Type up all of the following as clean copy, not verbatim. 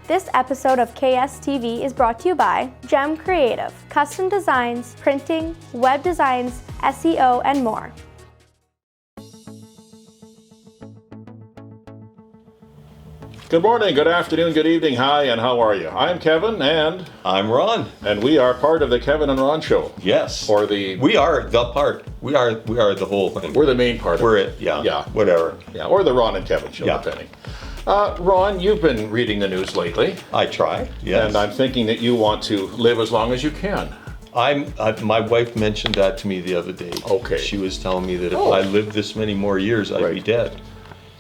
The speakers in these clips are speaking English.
This episode of Kstv is brought to you by Gem Creative, custom designs, printing, web designs, SEO, and more. Good morning, good afternoon, good evening, hi, and how are you? I'm Kevin, and I'm Ron. and we are part of the Kevin and Ron Show. Yes. Or the We are the part. We are the whole thing. we're the main part. We're of it. Yeah. Yeah. Whatever. Yeah, or the Ron and Kevin Show, Yeah. depending. Ron, you've been reading the news lately, I try. Yes. and I'm thinking that you want to live as long as you can. My wife mentioned that to me the other day. Okay. She was telling me that if Oh. I lived this many more years, I'd be Right. dead.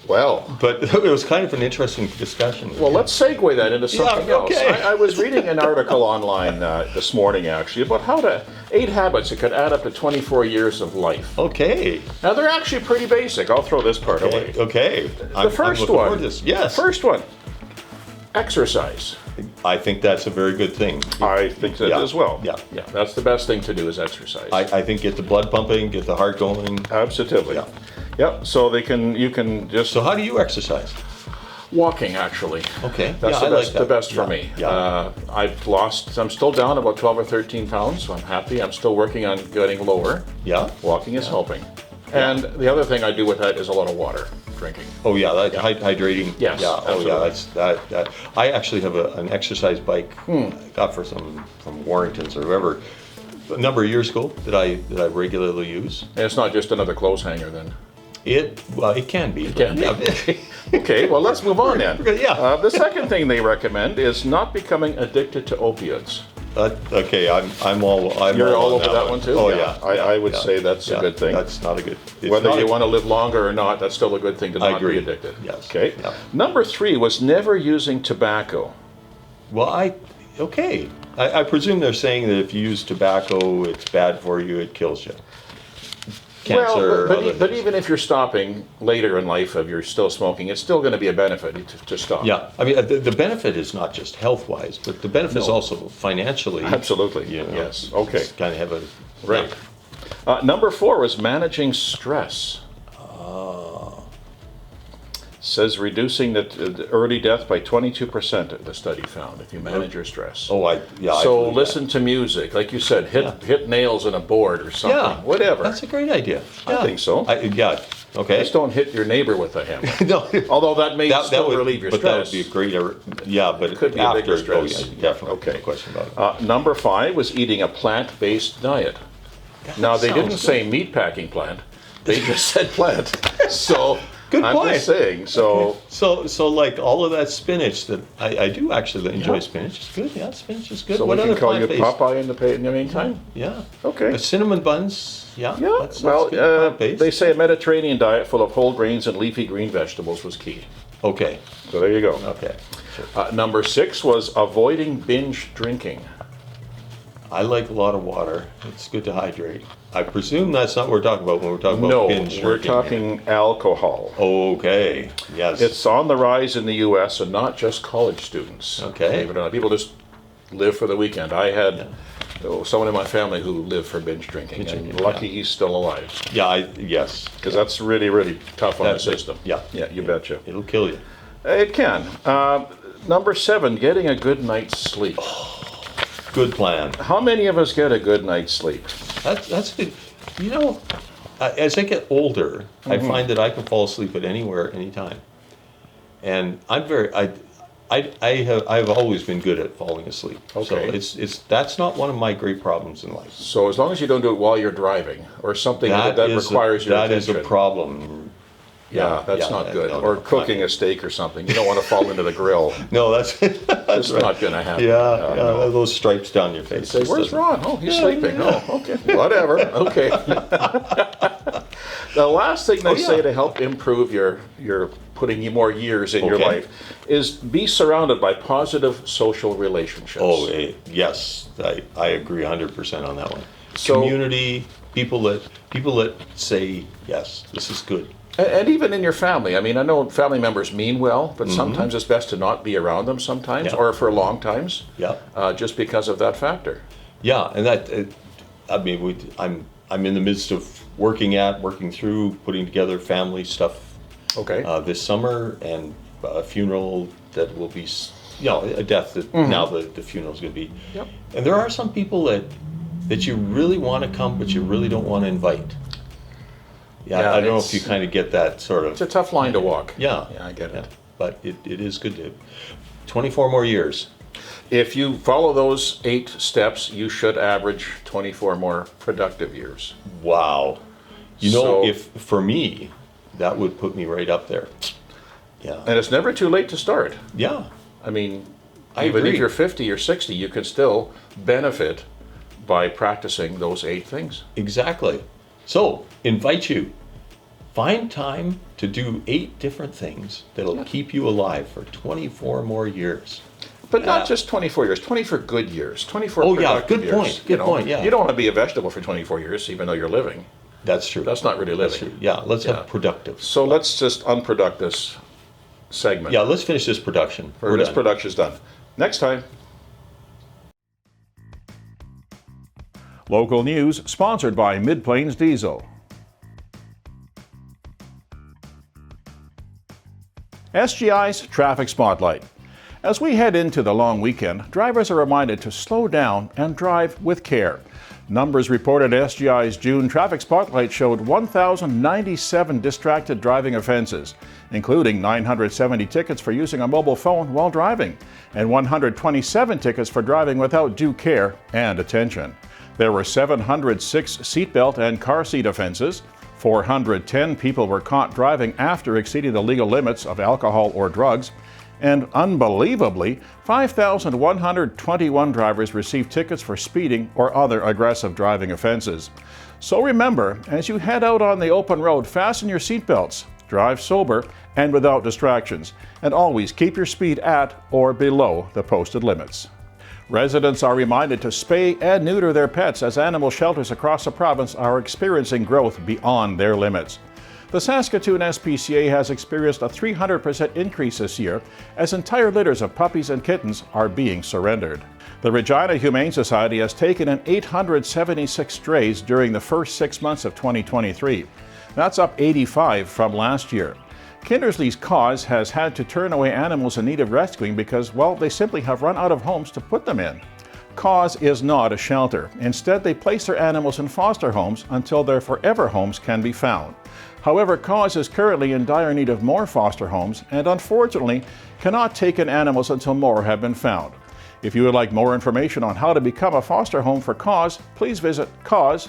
Well, But it was kind of an interesting discussion. well, let's segue that into something Yeah, else. okay. I was reading an article online this morning, actually, about 8 habits that could add up to 24 years of life. Okay. Now, they're actually pretty basic. I'll throw this part away. Okay. The first one. Yes. The first one. Exercise. I think that's a very good thing. I think that Yeah. as well. Yeah. Yeah. That's the best thing to do is exercise. I think get the blood pumping, get the heart going. Absolutely. Yeah. Yep. So you can just So how do you exercise? walking actually. Okay. That's Yeah, the I best. like The that. best for Yeah. me. Yeah. I'm still down about 12 or 13 pounds, so I'm happy. I'm still working on getting lower. Yeah. Walking is helping. And the other thing I do with that is a lot of water drinking. Oh yeah, that hydrating. Yes, Yeah. Oh absolutely. yeah, that. I actually have an exercise bike. I got from Warrington's or whoever a number of years ago that I regularly use. And it's not just another clothes hanger then. It can be. It can be. Okay, well, let's move on then. Yeah. The second thing they recommend is not becoming addicted to opiates. Okay, I'm all You're all on over that one too? Oh Yeah. yeah. I would say that's a good thing. That's not a good. It's Whether not you a- want to live longer or not, that's still a good thing to I not agree. be addicted. Yes. Okay. Yeah. Number 3 was never using tobacco. Well, I presume they're saying that if you use tobacco, it's bad for you. It kills you. Cancer. Well, other but things. even if you're stopping later in life, if you're still smoking, it's still going to be a benefit to stop. Yeah, I mean, the benefit is not just health-wise, but the benefit is No. also financially. Absolutely. You know, Yes. Okay. Kind of have a Right. Number 4 was managing stress. Says reducing the early death by 22%, the study found, if you manage your stress. Oh, I So believe listen to music, like you said, hit nails in a board or that. something, Yeah, whatever. That's a great idea. I Yeah. think so. Yeah. Okay. Just don't hit your neighbor with a hammer. No. Although that may still would relieve your but stress. that would be a great. Yeah, but Could be a after, bigger stress. Oh, yeah, definitely. Okay. No question about it. Number 5 was eating a plant-based diet. Now they didn't sounds say meatpacking plant; they just said plant. So Good I'm point. just saying. So So like all of that spinach that I do actually enjoy Yeah. spinach. It's good. Yeah, spinach is good. so What we can other call you plant-based? Popeye in the meantime. Yeah. Okay. Cinnamon buns. Yeah. Yeah. That's Well, good. Plant-based. they say a Mediterranean diet full of whole grains and leafy green vegetables was key. Okay. So there you go. Okay. Sure. Number 6 was avoiding binge drinking. I like a lot of water. It's good to hydrate. I presume that's not what we're talking about when we're talking about No, binge we're drinking. talking alcohol. Okay. Yes. It's on the rise in the U.S. and not just college students. Okay. Believe it or not. People just live for the weekend. I had someone in my family who lived for binge drinking, and drinking, lucky yeah. he's still alive, Yeah. Yes. because that's really, really tough on the That's it. system. Yeah. Yeah, you betcha. It'll kill you. It can. Number 7, getting a good night's sleep. Good plan. How many of us get a good night's sleep? That's good. You know, as I get older, I find that I can fall asleep at anywhere, anytime. And I've always been good at falling asleep. So Okay. that's not one of my great problems in life. So as long as you don't do it while you're driving or something that requires your that attention. is a problem. Yeah, that's not good. no, or no, cooking a steak or something. You don't want to fall into the grill. No, that's It's not going to happen. yeah, no. those stripes down your face. Say, Just where's doesn't- Ron? Oh, he's sleeping. Oh, okay. Whatever. Okay. The last thing they say to help improve your putting more years in your Okay. life is be surrounded by positive social relationships. Oh, yes, I agree 100% on that one. So- Community, people that say yes, this is good. And even in your family. I mean, I know family members mean well, but sometimes it's best to not be around them sometimes, Yeah. or for long times, Yeah. just because of that factor. Yeah, and that I mean, I'm in the midst of working through, putting together family stuff Okay. this summer, and a funeral that will be a death that now the funeral's going to be. Yep. And there are some people that you really want to come, but you really don't want to invite. Yeah, I don't know if you kind of get that sort of. It's a tough line to walk. Yeah, I get it. But it is good to. 24 more years. If you follow those 8 steps, you should average 24 more productive years. Wow. You know, So- if for me, that would put me right up there. Yeah. And it's never too late to start. Yeah. I mean, I even agree. if you're 50 or 60, you can still benefit by practicing those 8 things. Exactly. So, invite you. Find time to do 8 different things that'll keep you alive for 24 more years. But not just 24 years, 24 good years, 24 Oh, yeah, productive good years. point, good point, yeah. You don't want to be a vegetable for 24 years, even though you're living. That's true. That's not really That's living. true. Yeah, let's Yeah. have productive. So let's just unproduct this segment. Yeah, let's finish this production. Or We're this done. production's done. Next time. Local news sponsored by Mid-Plains Diesel. SGI's Traffic Spotlight. As we head into the long weekend, drivers are reminded to slow down and drive with care. Numbers reported at SGI's June Traffic Spotlight showed 1,097 distracted driving offenses, including 970 tickets for using a mobile phone while driving, and 127 tickets for driving without due care and attention. There were 706 seatbelt and car seat offenses. 410 people were caught driving after exceeding the legal limits of alcohol or drugs. And unbelievably, 5,121 drivers received tickets for speeding or other aggressive driving offenses. So remember, as you head out on the open road, fasten your seatbelts, drive sober and without distractions, and always keep your speed at or below the posted limits. Residents are reminded to spay and neuter their pets as animal shelters across the province are experiencing growth beyond their limits. The Saskatoon SPCA has experienced a 300% increase this year as entire litters of puppies and kittens are being surrendered. The Regina Humane Society has taken in 876 strays during the first 6 months of 2023. That's up 85 from last year. Kindersley's cause has had to turn away animals in need of rescuing because, well, they simply have run out of homes to put them in. Cause is not a shelter. Instead, they place their animals in foster homes until their forever homes can be found. However, Cause is currently in dire need of more foster homes and unfortunately cannot take in animals until more have been found. If you would like more information on how to become a foster home for Cause, please visit kaws.ca.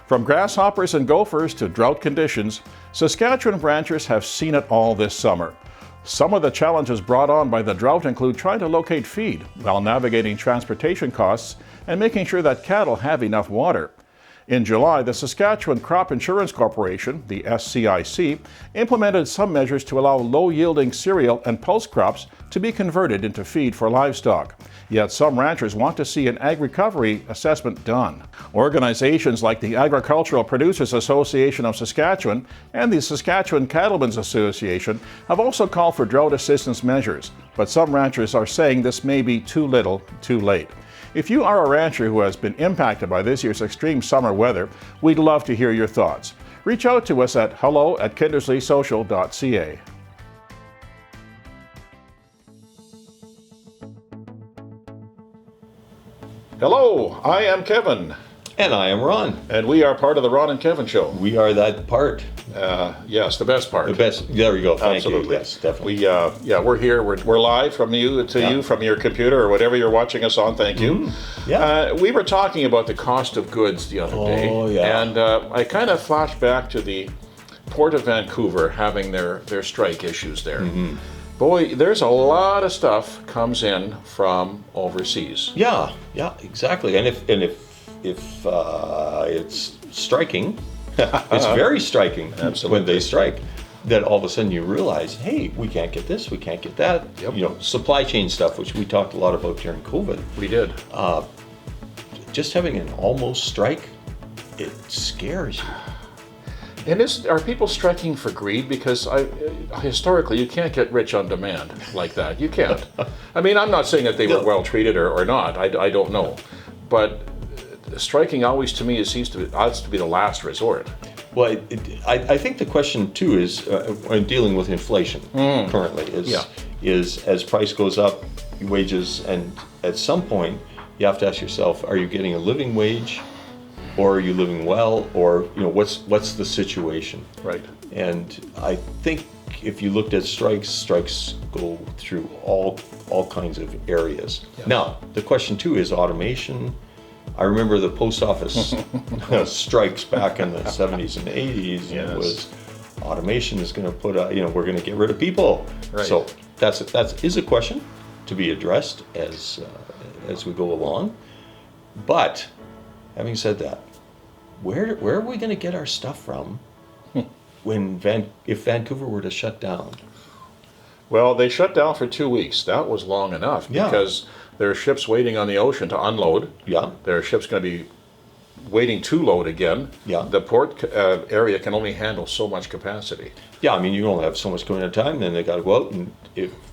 From grasshoppers and gophers to drought conditions, Saskatchewan ranchers have seen it all this summer. Some of the challenges brought on by the drought include trying to locate feed while navigating transportation costs and making sure that cattle have enough water. In July, the Saskatchewan Crop Insurance Corporation, the SCIC, implemented some measures to allow low-yielding cereal and pulse crops to be converted into feed for livestock. Yet some ranchers want to see an ag recovery assessment done. Organizations like the Agricultural Producers Association of Saskatchewan and the Saskatchewan Cattlemen's Association have also called for drought assistance measures, but some ranchers are saying this may be too little, too late. If you are a rancher who has been impacted by this year's extreme summer weather, we'd love to hear your thoughts. Reach out to us at hello@kindersleysocial.ca. Hello, I am Kevin, And I am Ron. and we are part of the Ron and Kevin Show. We are that part. Yes, the best part. The best. There we go. Thank Absolutely. you. Yes, definitely. We're here. We're live from you to you from your computer or whatever you're watching us on. Thank you. Yeah. We were talking about the cost of goods the other day. Oh, yeah. And I kind of flashed back to the Port of Vancouver having their strike issues there. Mm-hmm. Boy, there's a lot of stuff comes in from overseas. Yeah, exactly. And if it's striking, it's very striking when they strike. Then all of a sudden you realize, hey, we can't get this, we can't get that. Yep. You know, supply chain stuff, which we talked a lot about during COVID. We did. Just having an almost strike, it scares you. And are people striking for greed? Because historically, you can't get rich on demand like that. You can't. I mean, I'm not saying that they were well treated or not. I don't know. But striking always, to me, seems to be the last resort. Well, I think the question too is when dealing with inflation currently is as price goes up, wages, and at some point you have to ask yourself, are you getting a living wage, or are you living well, or what's the situation? Right. And I think if you looked at strikes go through all kinds of areas. Yes. Now the question too is automation. I remember the post office strikes back in the 70s and 80s. Yes. It was automation is going to put we're going to get rid of people. Right. So that is a question to be addressed as we go along. But having said that, where are we going to get our stuff from if Vancouver were to shut down? Well, they shut down for 2 weeks. That was long enough because there are ships waiting on the ocean to unload. Yeah. There are ships going to be waiting to load again. Yeah. The port area can only handle so much capacity. Yeah, I mean, you only have so much going at a time, then they got to go out, and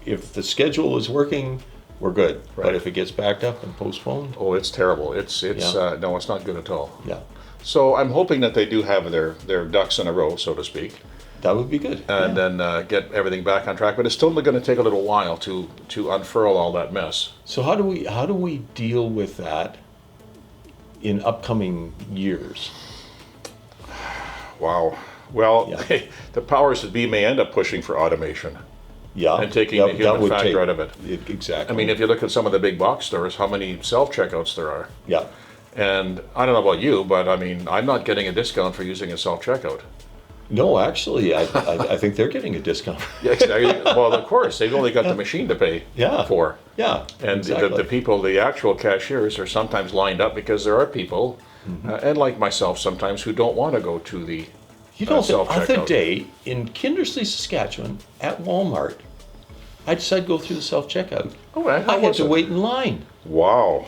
if the schedule is working, we're good. Right. But if it gets backed up and postponed, Oh, it's terrible. It's Yeah. no, it's not good at all. yeah, So I'm hoping that they do have their ducks in a row, so to speak, that would be good. and then get everything back on track. But it's still going to take a little while to unfurl all that mess. So how do we deal with that in upcoming years? Wow. Well, Yeah. the powers that be may end up pushing for automation Yeah, and taking the human factor out of it. Exactly. I mean, if you look at some of the big box stores, how many self-checkouts there are. yeah, And I don't know about you, but I mean, I'm not getting a discount for using a self-checkout. no, actually, I think they're getting a discount. Yeah, well, of course, they've only got the machine to pay Yeah. for. Yeah, And exactly. the people, the actual cashiers, are sometimes lined up because there are people, and like myself sometimes, who don't want to go to the the other self-checkout. day in Kindersley, Saskatchewan, at Walmart, I decided to go through the self-checkout. Oh, right. How I had was to it? wait in line. Wow,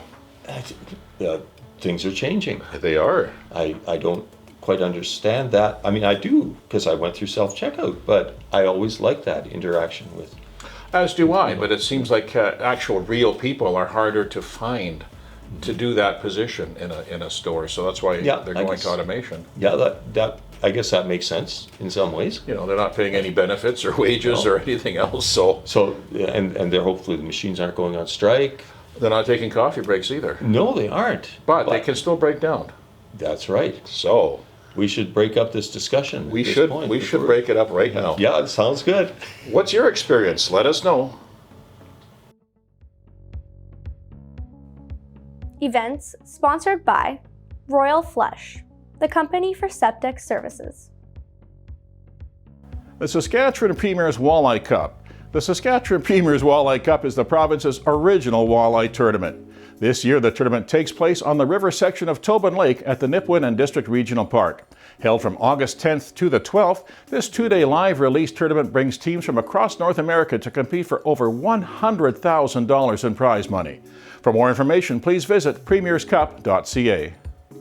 Things are changing. they are. I don't quite understand that. I mean, I do, because I went through self-checkout, but I always like that interaction with. As do I, but it seems like actual real people are harder to find to do that position in a store. So that's why Yeah, they're I going guess. to automation. Yeah, that I guess that makes sense in some ways. You know, they're not paying any benefits or wages No. or anything else, so So, and they're hopefully the machines aren't going on strike. they're not taking coffee breaks either. No, they aren't. But they can still break down. That's right. So We should break up this discussion. at we this should point we should before- break it up right now. Yeah, it sounds good. What's your experience? Let us know. Events sponsored by Royal Flush, the company for septic services. The Saskatchewan Premier's Walleye Cup. The Saskatchewan Premier's Walleye Cup is the province's original walleye tournament. This year, the tournament takes place on the river section of Tobin Lake at the Nipawin and District Regional Park. Held from August 10th to the 12th, this two-day live release tournament brings teams from across North America to compete for over $100,000 in prize money. For more information, please visit premierscup.ca.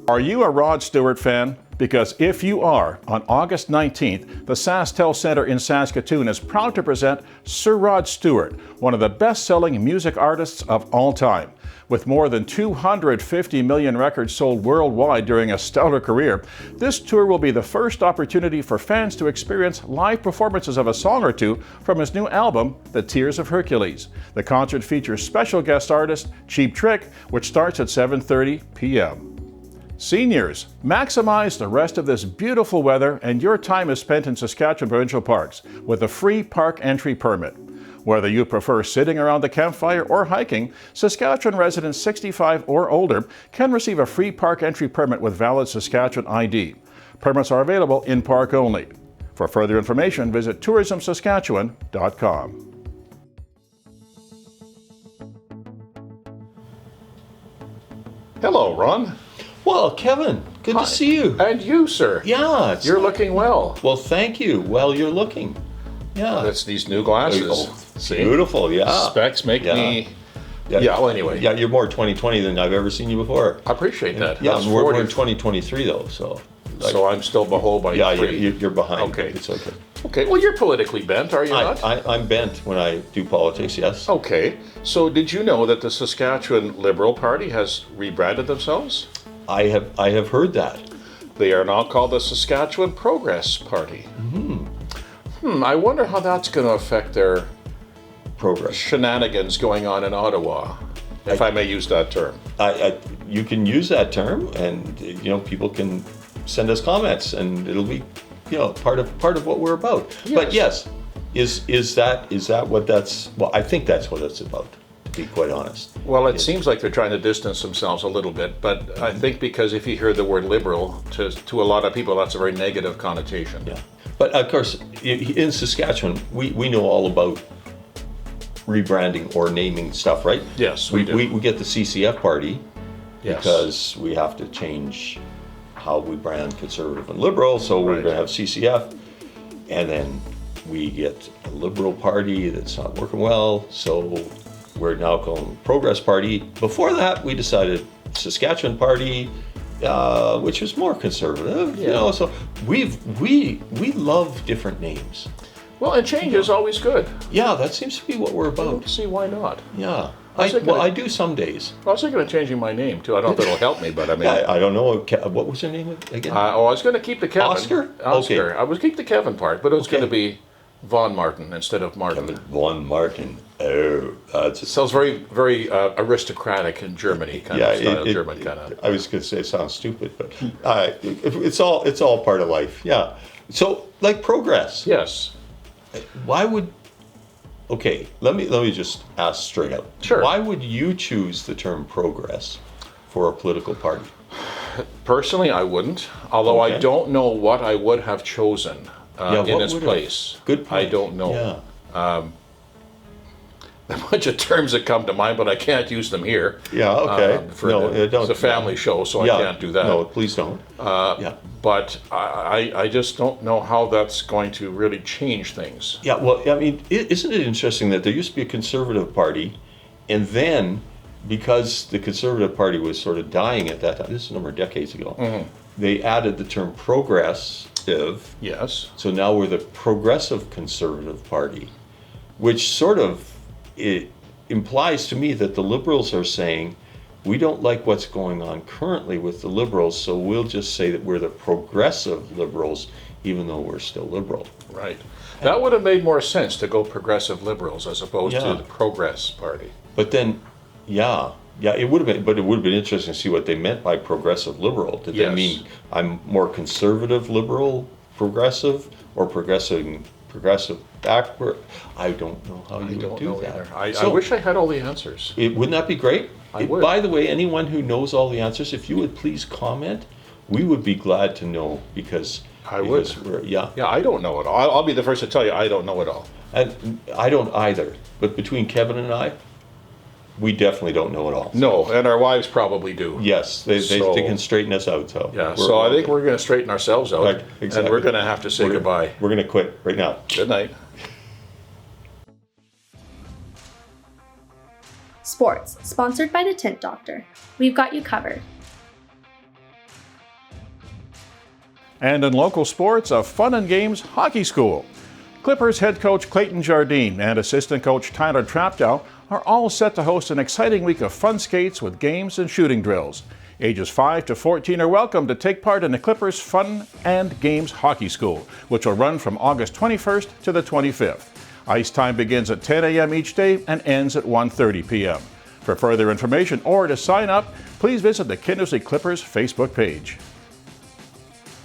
Are you a Rod Stewart fan? Because if you are, on August 19th, the SaskTel Centre in Saskatoon is proud to present Sir Rod Stewart, one of the best-selling music artists of all time. With more than 250 million records sold worldwide during a stellar career, this tour will be the first opportunity for fans to experience live performances of a song or two from his new album, The Tears of Hercules. The concert features special guest artist Cheap Trick, which starts at 7:30 p.m. Seniors, maximize the rest of this beautiful weather and your time is spent in Saskatchewan provincial parks with a free park entry permit. Whether you prefer sitting around the campfire or hiking, Saskatchewan residents 65 or older can receive a free park entry permit with valid Saskatchewan ID. Permits are available in park only. For further information, visit tourismsaskatchewan.com. Hello, Ron. Well, Kevin, good Hi. to see you. And you, sir. Yeah, it's, You're looking well. well, thank you. Well, you're looking. Yeah. That's these new glasses. Oh, See? beautiful, yeah. Specs make Yeah. me... Yeah, well, anyway. Yeah, you're more 2020 than I've ever seen you before. I appreciate that. Yeah, That's we're 40. in 2023 though, so. So I'm still behold by Yeah, three. you're behind. Okay. It's okay. Okay, well, you're politically bent, are you not? I'm bent when I do politics, yes. Okay, so did you know that the Saskatchewan Liberal Party has rebranded themselves? I have heard that. They are now called the Saskatchewan Progress Party. I wonder how that's going to affect their Progress. shenanigans going on in Ottawa, if I may use that term. You can use that term, and people can send us comments, and it'll be part of what we're about. But yes, is that what that's? Well, I think that's what it's about, to be quite honest. Well, it seems like they're trying to distance themselves a little bit, but I think because if you hear the word liberal, to a lot of people, that's a very negative connotation. Yeah. But of course, in Saskatchewan, we know all about rebranding or naming stuff, right? Yes, we do. We get the CCF party Yes. because we have to change how we brand conservative and liberal, so we're Right. going to have CCF, and then we get a liberal party that's not working well, so we're now calling Progress Party. Before that, we decided Saskatchewan Party, which was more conservative. So we love different names. Well, and change is always good. Yeah, that seems to be what we're I don't about. see why not. Yeah, was thinking I do some days. I was thinking of changing my name too. I don't know if it'll help me, but I mean, I don't know what was your name again. I was going to keep the Kevin. Oscar? Oscar. Okay. I was keep the Kevin part, but it was Okay. going to be Von Martin instead of Martin. Von Martin. Oh, It sounds very, very aristocratic in Germany kind of style. German kind of. I was going to say it sounds stupid, but it's all part of life. Yeah. So like progress. Yes. Why would? Okay, let me just ask straight out. Sure. Why would you choose the term progress for a political party? Personally, I wouldn't. Although I Okay. don't know what I would have chosen Yeah, in what its would place. Good point. I don't know. Yeah. A bunch of terms that come to mind, but I can't use them here. Yeah. Okay. Don't. It's a family show, so I can't do that. No, please don't. Yeah. But I just don't know how that's going to really change things. Yeah, well, I mean, isn't it interesting that there used to be a conservative party, and then because the conservative party was sort of dying at that time, this is a number of decades ago, they added the term progressive. Yes. So now we're the progressive conservative party, which sort of it implies to me that the liberals are saying, we don't like what's going on currently with the liberals, so we'll just say that we're the progressive liberals, even though we're still liberal. Right. That would have made more sense to go progressive liberals as opposed Yeah. to the Progress Party. But then, yeah, it would have been, but it would have been interesting to see what they meant by progressive liberal. Did Yes. they mean I'm more conservative liberal progressive, or progressive backward? I don't know how you would do that. I So, wish I had all the answers. wouldn't that be great? I would. By the way, anyone who knows all the answers, if you would please comment, we would be glad to know, because I would. Yeah, Yeah, I don't know it all. I'll be the first to tell you I don't know it all. and I don't either. But between Kevin and I, we definitely don't know it all. No, and our wives probably do. Yes, they So- can straighten us out. So Yeah, so I think we're going to straighten ourselves out, Right, exactly. and we're going to have to say goodbye. We're going to quit right now. Good night. Sports, sponsored by the Tint Doctor. We've got you covered. And in local sports, a fun and games hockey school. Clippers head coach Clayton Jardine and assistant coach Tyler Trapdow are all set to host an exciting week of fun skates with games and shooting drills. Ages 5 to 14 are welcome to take part in the Clippers Fun and Games Hockey School, which will run from August 21st to the 25th. Ice time begins at 10 a.m. each day and ends at 1:30 p.m. For further information or to sign up, please visit the Kindersley Clippers Facebook page.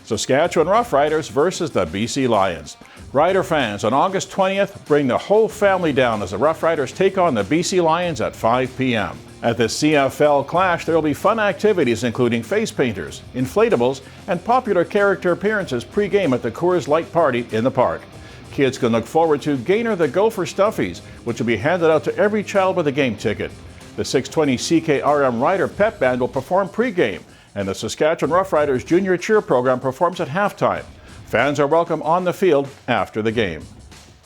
Saskatchewan Roughriders versus the BC Lions. Rider fans, on August 20th, bring the whole family down as the Roughriders take on the BC Lions at 5 p.m. At the CFL Clash, there will be fun activities including face painters, inflatables, and popular character appearances pre-game at the Coors Light Party in the park. Kids can look forward to Gainer the Gopher Stuffies, which will be handed out to every child with a game ticket. The 620 CKRM Rider Pep Band will perform pre-game, and the Saskatchewan Roughriders Junior Cheer program performs at halftime. Fans are welcome on the field after the game.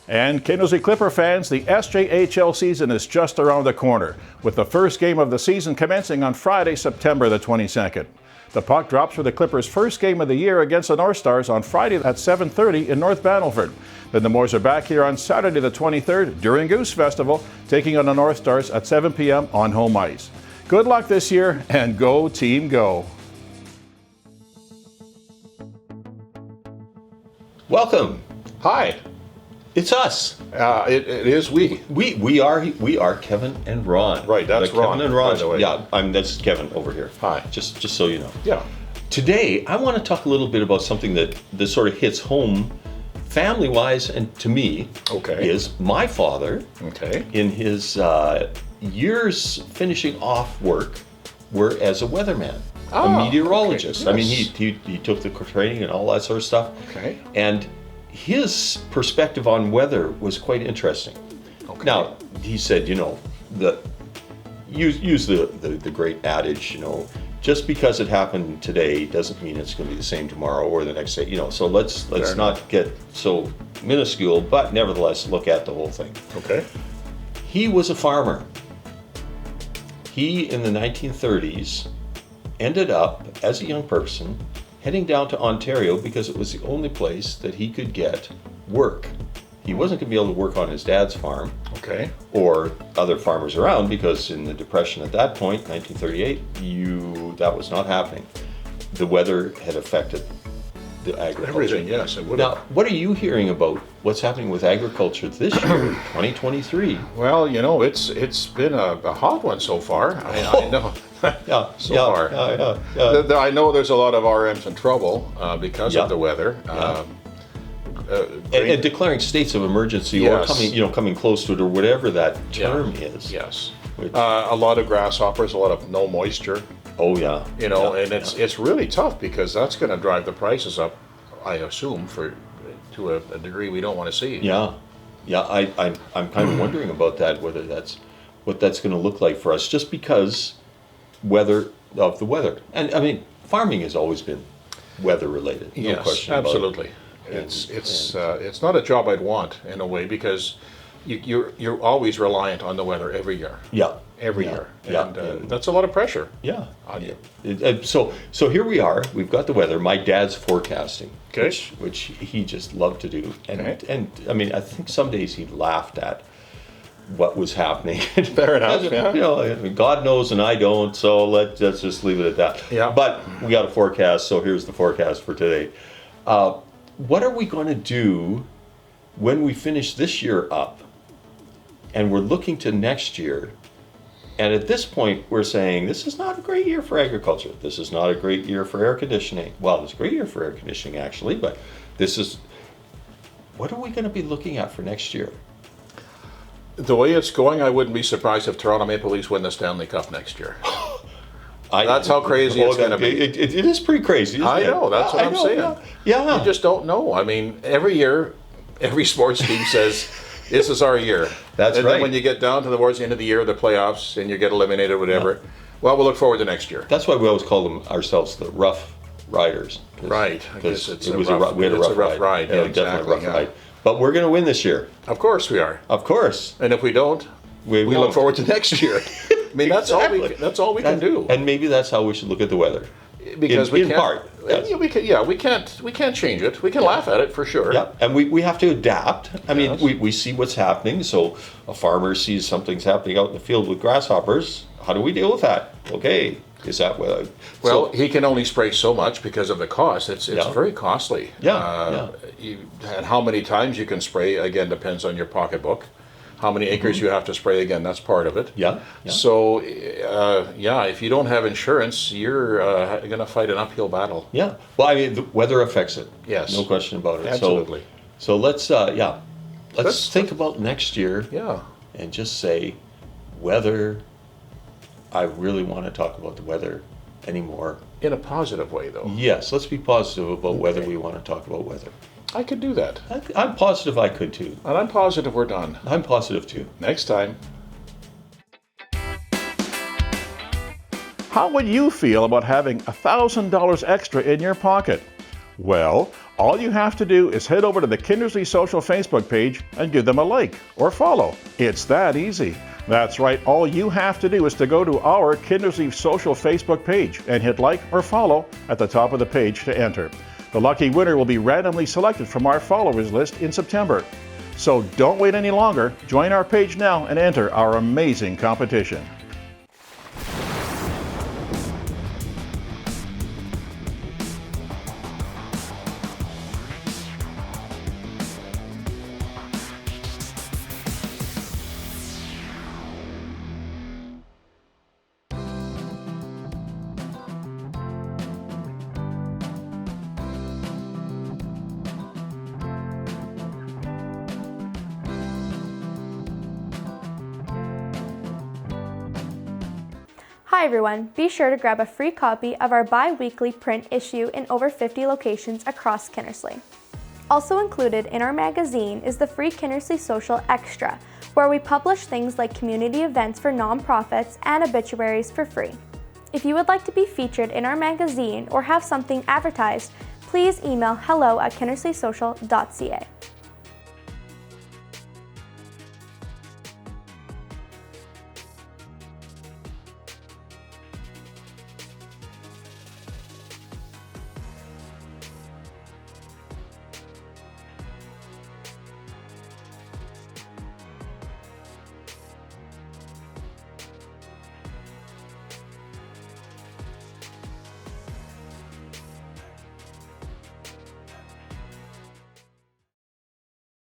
And Kindersley Clipper fans, the SJHL season is just around the corner, with the first game of the season commencing on Friday, September the 22nd. The puck drops for the Clippers' first game of the year against the North Stars on Friday at 7:30 in North Battleford. Then the Moors are back here on Saturday the 23rd during Goose Festival, taking on the North Stars at 7 p.m. on home ice. Good luck this year, and go team go! Welcome. Hi. It's us. It is we. We are Kevin and Ron. Right, that's Kevin Ron, and Ron. by the way. Yeah, that's Kevin over here. Hi. Just so you know. Yeah. Today, I want to talk a little bit about something that sort of hits home, family-wise, and to me, Okay. is my father. Okay. In his years finishing off work, were as a weatherman, a meteorologist. Okay, I mean, yes. he took the training and all that sort of stuff. Okay. And his perspective on weather was quite interesting. Okay. Now, he said, use the great adage, just because it happened today doesn't mean it's going to be the same tomorrow or the next day. So let's not get so minuscule, but nevertheless look at the whole thing. Okay. He was a farmer. He, in the 1930s, ended up, as a young person, heading down to Ontario because it was the only place that he could get work. He wasn't going to be able to work on his dad's farm Okay. or other farmers around because in the Depression at that point, 1938, that was not happening. The weather had affected the agriculture. Everything, yes, it would Now, have. what are you hearing about what's happening with agriculture this year, 2023? Well, it's been a hot one so far. I know. Yeah, So far. I know there's a lot of RMs in trouble because Yeah. of the weather. Yeah. And declaring states of emergency Yes. or coming close to it or whatever that term is. Yes. Which- A lot of grasshoppers, a lot of no moisture. Oh yeah. And Yeah, it's really tough because that's going to drive the prices up, I assume, to a degree we don't want to see. yeah. I'm kind of wondering about that, whether what that's going to look like for us, just because of the weather. And I mean, farming has always been weather related. No Yes, question about it. absolutely. It's not a job I'd want in a way because you're always reliant on the weather every year. Yeah. Every Yeah. year. Yeah. And And- that's a lot of pressure Yeah. on you. So here we are. We've got the weather. My dad's forecasting, Okay. which he just loved to do. And Okay. and I mean, I think some days he laughed at what was happening. Fair enough, yeah. I mean, God knows and I don't. So let's just leave it at that. Yeah. But we got a forecast. So here's the forecast for today. What are we going to do when we finish this year up, and we're looking to next year? And at this point, we're saying, this is not a great year for agriculture. This is not a great year for air conditioning. Well, it's a great year for air conditioning, actually, but what are we going to be looking at for next year? The way it's going, I wouldn't be surprised if Toronto Maple Leafs win the Stanley Cup next year. That's how crazy it's gonna be. It is pretty crazy, isn't I it? know, that's what I'm saying. Yeah. You just don't know. I mean, every year, every sports team says, this is our year. That's and right. then when you get down towards the end of the year, the playoffs, and you get eliminated, whatever, well, we'll look forward to next year. That's why we always call ourselves the Rough Riders. Right. I guess Because it's it a was rough- we had a it's rough a rough ride. Yeah, definitely exactly, a rough yeah. ride. But we're going to win this year. Of course we are. Of course. And if we don't, we won't. look forward to next year. I mean, that's Exactly. all we can do. And maybe that's how we should look at the weather. Because in part. Yes. Yeah, we can't change it. We can laugh at it for sure. Yeah, and we have to adapt. I mean, Yes. we see what's happening. So a farmer sees something's happening out in the field with grasshoppers. How do we deal with that? Okay, is that Well, so, he can only spray so much because of the cost. It's Yeah. very costly. Yeah, And how many times you can spray again depends on your pocketbook. How many acres you have to spray again? That's part of it. Yeah, yeah. So if you don't have insurance, you're going to fight an uphill battle. yeah. Well, I mean, the weather affects it. Yes. No question about it. Absolutely. So let's let's Let's- think about next year. Yeah. And just say, weather. I really want to talk about the weather anymore. In a positive way, though. Yes, let's be positive about whether we want to talk about weather. I could do that. I'm positive I could too. And I'm positive we're done. I'm positive too. Next time. How would you feel about having $1,000 extra in your pocket? Well, all you have to do is head over to the Kindersley Social Facebook page and give them a like or follow. It's that easy. That's right, all you have to do is to go to our Kindersley Social Facebook page and hit like or follow at the top of the page to enter. The lucky winner will be randomly selected from our followers list in September. So don't wait any longer. Join our page now and enter our amazing competition. Hi everyone, be sure to grab a free copy of our bi-weekly print issue in over 50 locations across Kinnersley. Also included in our magazine is the free Kinnersley Social Extra, where we publish things like community events for nonprofits and obituaries for free. If you would like to be featured in our magazine or have something advertised, please email hello@kinnersleysocial.ca.